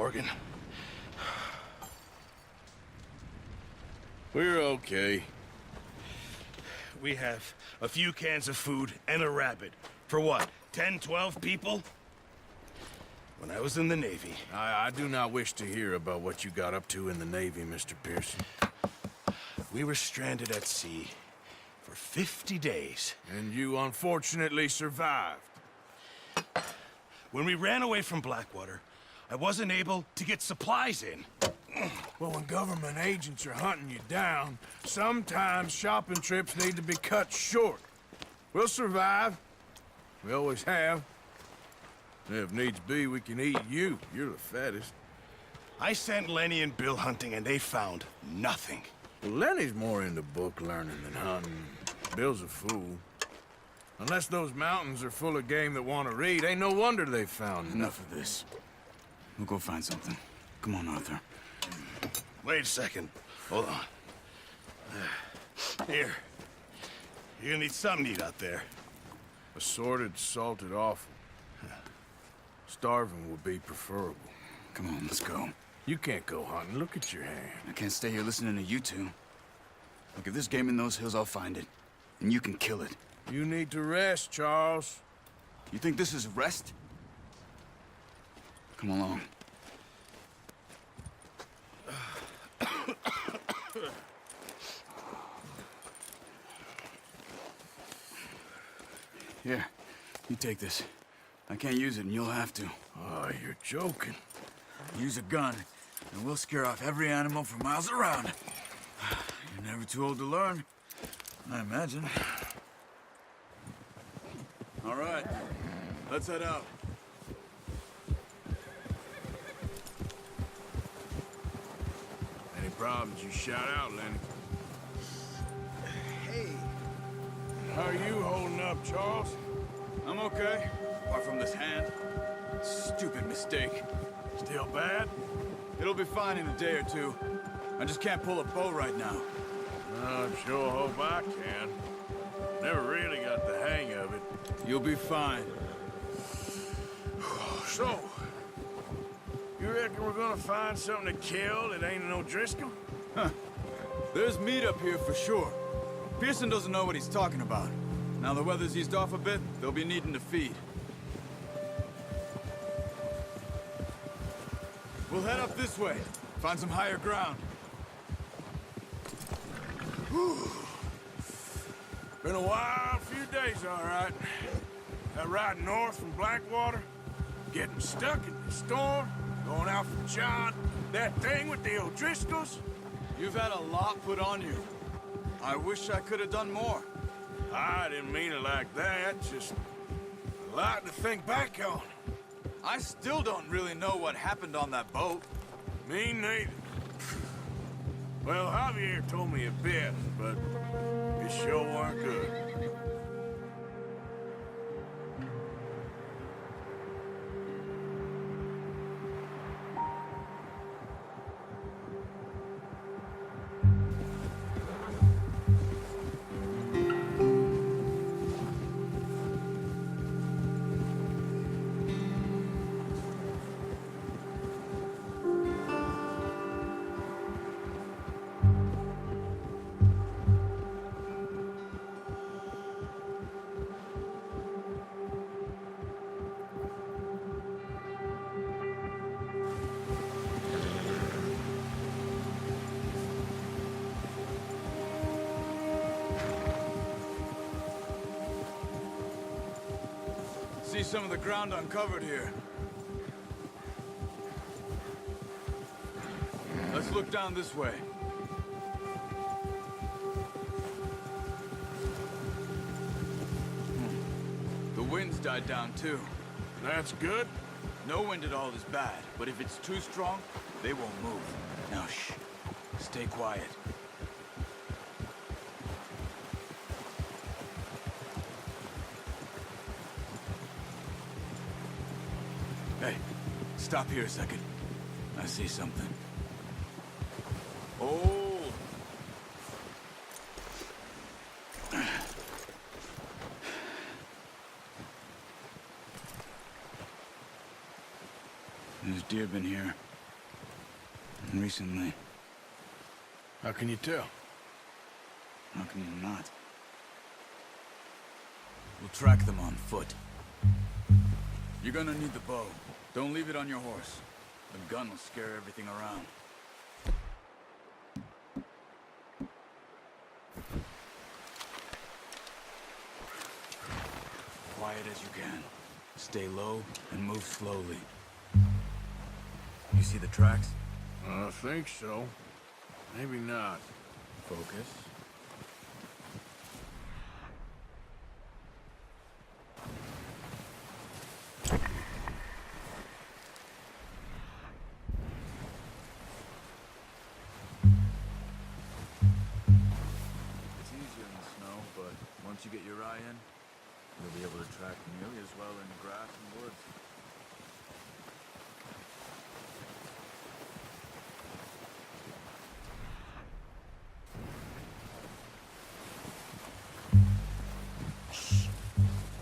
Morgan. We're okay. We have a few cans of food and a rabbit. For what, 10, 12 people? When I was in the Navy... I do not wish to hear about what you got up to in the Navy, Mr. Pearson. We were stranded at sea for 50 days. And you unfortunately survived. When we ran away from Blackwater, I wasn't able to get supplies in. Well, when government agents are hunting you down, sometimes shopping trips need to be cut short. We'll survive. We always have. If needs be, we can eat you. You're the fattest. I sent Lenny and Bill hunting, and they found nothing. Well, Lenny's more into book learning than hunting. Bill's a fool. Unless those mountains are full of game that want to read, ain't no wonder they found Enough of this. We'll go find something. Come on, Arthur. Wait a second. Hold on. Here. You're gonna need something to eat out there. Assorted, salted offal. Starving would be preferable. Come on, let's go. You can't go hunting. Look at your hand. I can't stay here listening to you two. Look, if there's game in those hills, I'll find it. And you can kill it. You need to rest, Charles. You think this is rest? Come along. Here, you take this. I can't use it, and you'll have to. Oh, you're joking. Use a gun, and we'll scare off every animal for miles around. You're never too old to learn, I imagine. All right, let's head out. Any problems, you shout out, Lenny. Hey. How are you holding up, Charles? I'm okay, apart from this hand. Stupid mistake. Still bad? It'll be fine in a day or two. I just can't pull a bow right now. I sure hope I can. Never really got the hang of it. You'll be fine. So, you reckon we're gonna find something to kill that ain't no Driscoll? Huh. There's meat up here for sure. Pearson doesn't know what he's talking about. Now the weather's eased off a bit, they'll be needing to feed. We'll head up this way. Find some higher ground. Whew. Been a wild few days, all right. That ride north from Blackwater, getting stuck in the storm, going out from John, that thing with the O'Driscolls. You've had a lot put on you. I wish I could have done more. I didn't mean it like that, just a lot to think back on. I still don't really know what happened on that boat. Me neither. Well, Javier told me a bit, but it sure weren't good. See some of the ground uncovered here. Let's look down this way. The wind's died down too. That's good. No wind at all is bad, but if it's too strong, they won't move. Now shh. Stay quiet. Hey, stop here a second. I see something. Oh! There's deer been here. Recently. How can you tell? How can you not? We'll track them on foot. You're gonna need the bow. Don't leave it on your horse. The gun will scare everything around. Quiet as you can. Stay low and move slowly. You see the tracks? I think so. Maybe not. Focus. It's easier in the snow, but once you get your eye in, you'll be able to track nearly as well in grass and woods.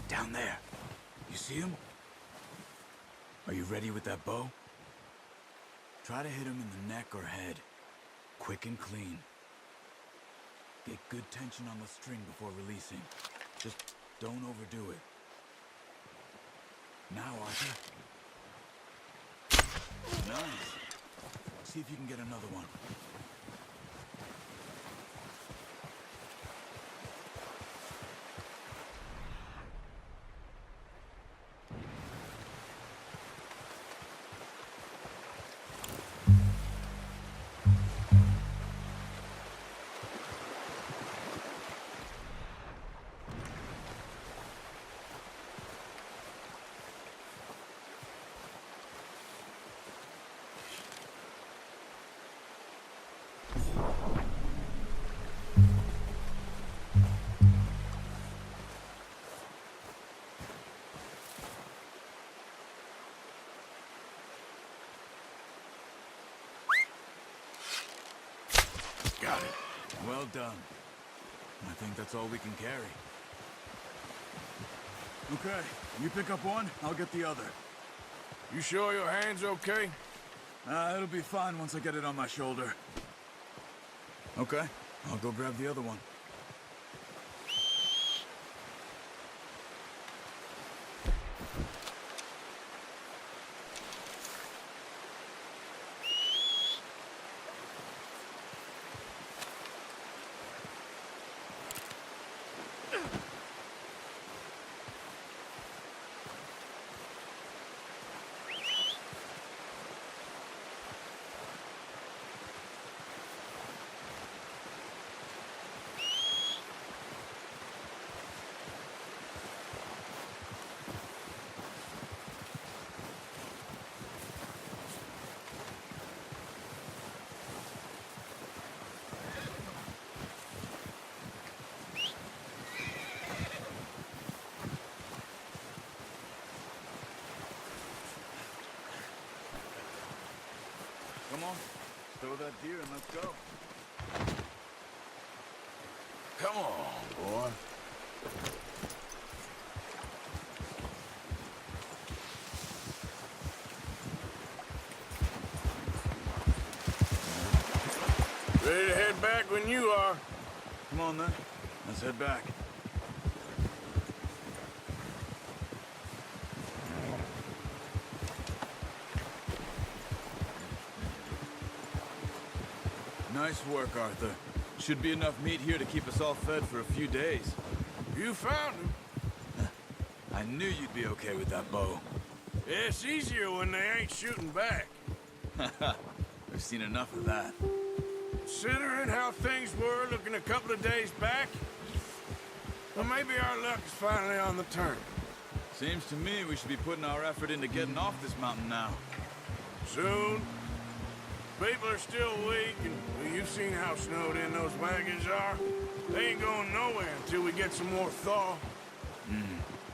Down there. You see him? Are you ready with that bow? Try to hit him in the neck or head. Quick and clean. Get good tension on the string before releasing. Just don't overdo it. Now, Arthur. Nice. See if you can get another one. Got it. Well done. I think that's all we can carry. Okay, you pick up one, I'll get the other. You sure your hand's okay? It'll be fine once I get it on my shoulder. Okay, I'll go grab the other one. Come on, stow that deer and let's go. Come on, boy. Ready to head back when you are. Come on then, let's head back. Nice work, Arthur. Should be enough meat here to keep us all fed for a few days. You found him. I knew you'd be okay with that bow. It's easier when they ain't shooting back. We've seen enough of that. Considering how things were looking a couple of days back, well, maybe our luck is finally on the turn. Seems to me we should be putting our effort into getting off this mountain now. Soon. People are still weak, and well, you've seen how snowed in those wagons are. They ain't going nowhere until we get some more thaw.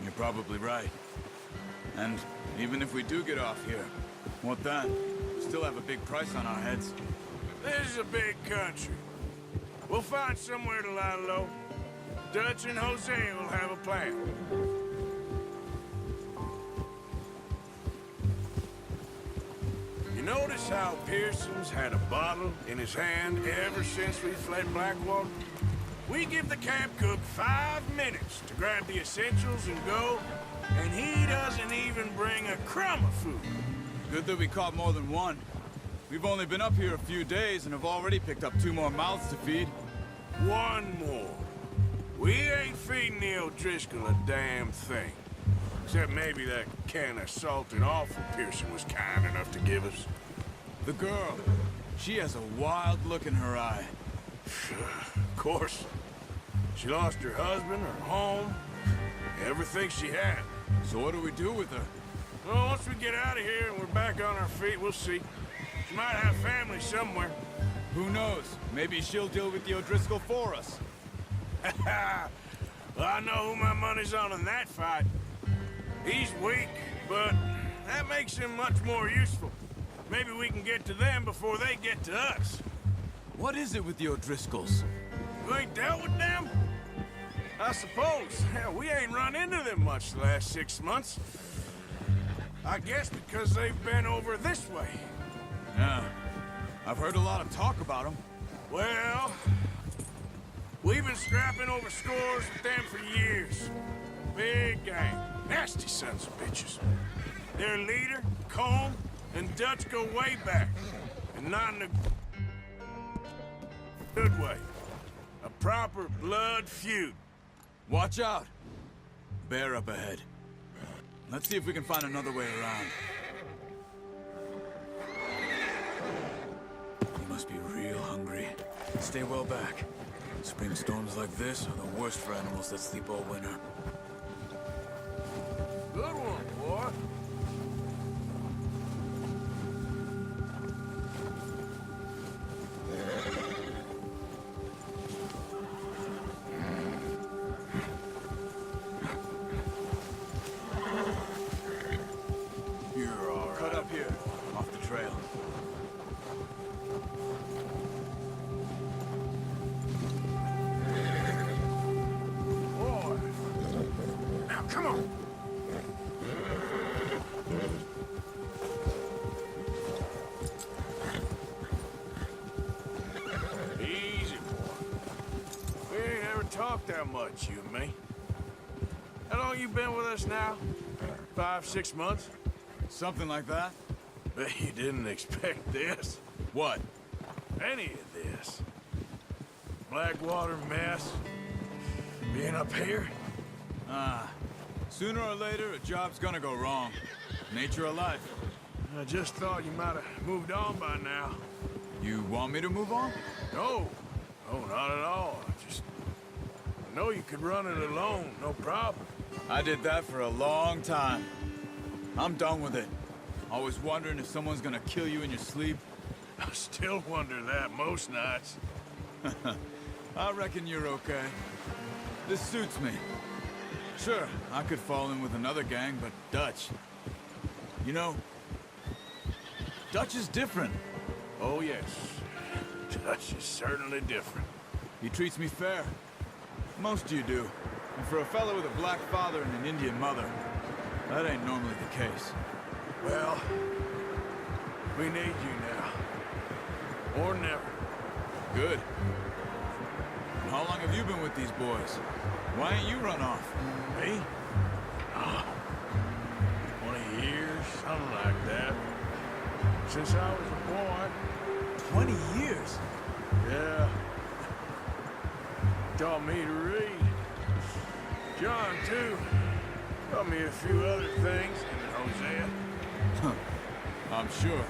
You're probably right. And even if we do get off here, what then? We still have a big price on our heads. This is a big country. We'll find somewhere to lie low. Dutch and Jose will have a plan. You notice Notice how Pearson's had a bottle in his hand ever since we fled Blackwater? We give the camp cook 5 minutes to grab the essentials and go, and he doesn't even bring a crumb of food. Good that we caught more than one. We've only been up here a few days and have already picked up 2 more mouths to feed. One more. We ain't feeding the O'Driscoll a damn thing. Except maybe that can of salted offal Pearson was kind enough to give us. The girl, she has a wild look in her eye. Of course. She lost her husband, her home, everything she had. So what do we do with her? Well, once we get out of here and we're back on our feet, we'll see. She might have family somewhere. Who knows? Maybe she'll deal with the O'Driscoll for us. Well, I know who my money's on in that fight. He's weak, but that makes him much more useful. Maybe we can get to them before they get to us. What is it with the O'Driscolls? You ain't dealt with them? I suppose. Hell, we ain't run into them much the last 6 months. I guess because they've been over this way. Yeah, I've heard a lot of talk about them. Well, we've been scrapping over scores with them for years. Big gang. Nasty sons of bitches. Their leader, Colm, and Dutch go way back. And not in a good way. A proper blood feud. Watch out! Bear up ahead. Let's see if we can find another way around. You must be real hungry. Stay well back. Spring storms like this are the worst for animals that sleep all winter. Good one, boy. You're all right. Cut up here, off the trail. Boy. Now, come on. Easy, boy. We ain't ever talked that much, you and me. How long you been with us now? 5, 6 months? Something like that? Bet you didn't expect this. What? Any of this. Blackwater mess. Being up here? Sooner or later, a job's gonna go wrong. Nature of life. I just thought you might have moved on by now. You want me to move on? No. No, not at all. I know you could run it alone, no problem. I did that for a long time. I'm done with it. Always wondering if someone's gonna kill you in your sleep. I still wonder that most nights. I reckon you're okay. This suits me. Sure, I could fall in with another gang, but Dutch... You know, Dutch is different. Oh, yes. Dutch is certainly different. He treats me fair. Most of you do. And for a fellow with a black father and an Indian mother, that ain't normally the case. Well, we need you now. Or never. Good. And how long have you been with these boys? Why ain't you run off? Me? 20 years, something like that. Since I was a boy. 20 years? Yeah. Taught me to read. John, too. Taught me a few other things, and Hosea. I'm sure.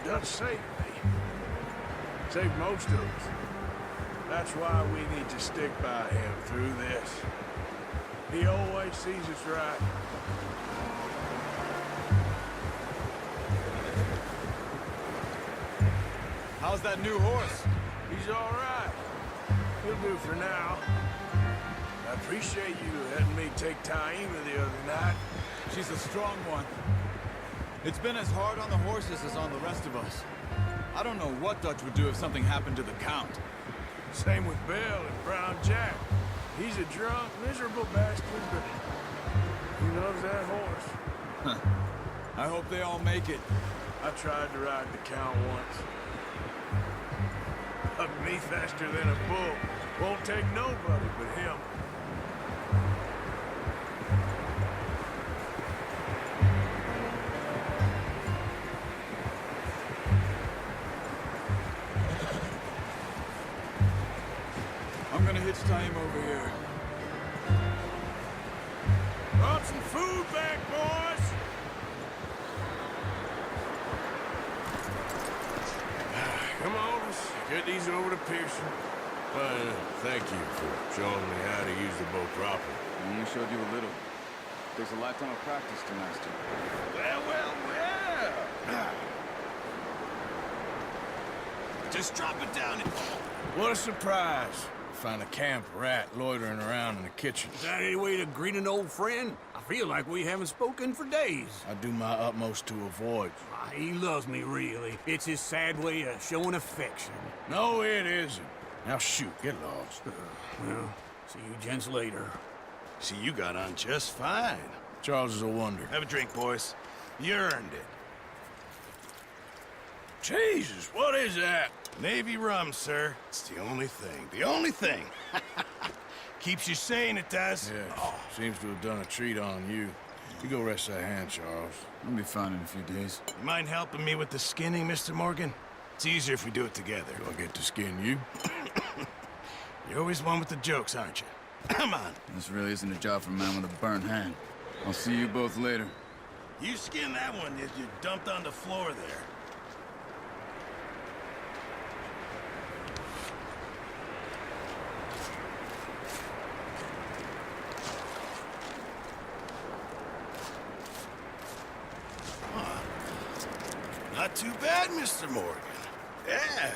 Dutch saved me. Saved most of us. That's why we need to stick by him through this. He always sees us right. How's that new horse? He's all right. He'll do for now. I appreciate you letting me take Taima the other night. She's a strong one. It's been as hard on the horses as on the rest of us. I don't know what Dutch would do if something happened to the Count. Same with Bill and Brown Jack. He's a drunk, miserable bastard, but he loves that horse. I hope they all make it. I tried to ride the Count once. Hugged me faster than a bull. Won't take nobody but him. I'm gonna hitch tie him over here. Brought some food back, boys! Come on, let's get these over to Pearson. Thank you for showing me how to use the bow properly. I only showed you a little. Takes a lifetime of practice to master. Well. Just drop it down. What a surprise. Find a camp rat loitering around in the kitchen. Is that any way to greet an old friend? I feel like we haven't spoken for days. I do my utmost to avoid. He loves me, really. It's his sad way of showing affection. No, it isn't. Now shoot, get lost. Well, see you gents later. See, you got on just fine. Charles is a wonder. Have a drink, boys. You earned it. Jesus, what is that? Navy rum, sir. It's the only thing. The only thing. Keeps you sane, it does. Yeah, seems to have done a treat on you. You go rest that hand, Charles. I'll be fine in a few days. You mind helping me with the skinning, Mr. Morgan? It's easier if we do it together. Do I get to skin you? You're always one with the jokes, aren't you? Come on. This really isn't a job for a man with a burnt hand. I'll see you both later. You skin that one that you dumped on the floor there. Not too bad, Mr. Morgan. Yeah.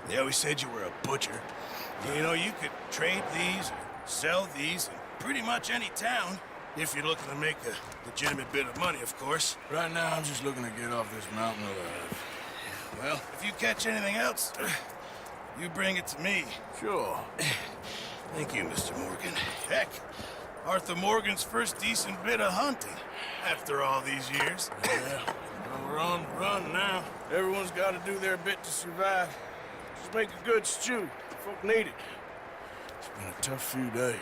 They always said you were a butcher. You know, you could trade these, or sell these in pretty much any town, if you're looking to make a legitimate bit of money, of course. Right now, I'm just looking to get off this mountain alive. Well, if you catch anything else, you bring it to me. Sure. Thank you, Mr. Morgan. Heck, Arthur Morgan's first decent bit of hunting, after all these years. Yeah. Well, we're on the run now. Everyone's got to do their bit to survive. Just make a good stew. Folk need it. It's been a tough few days.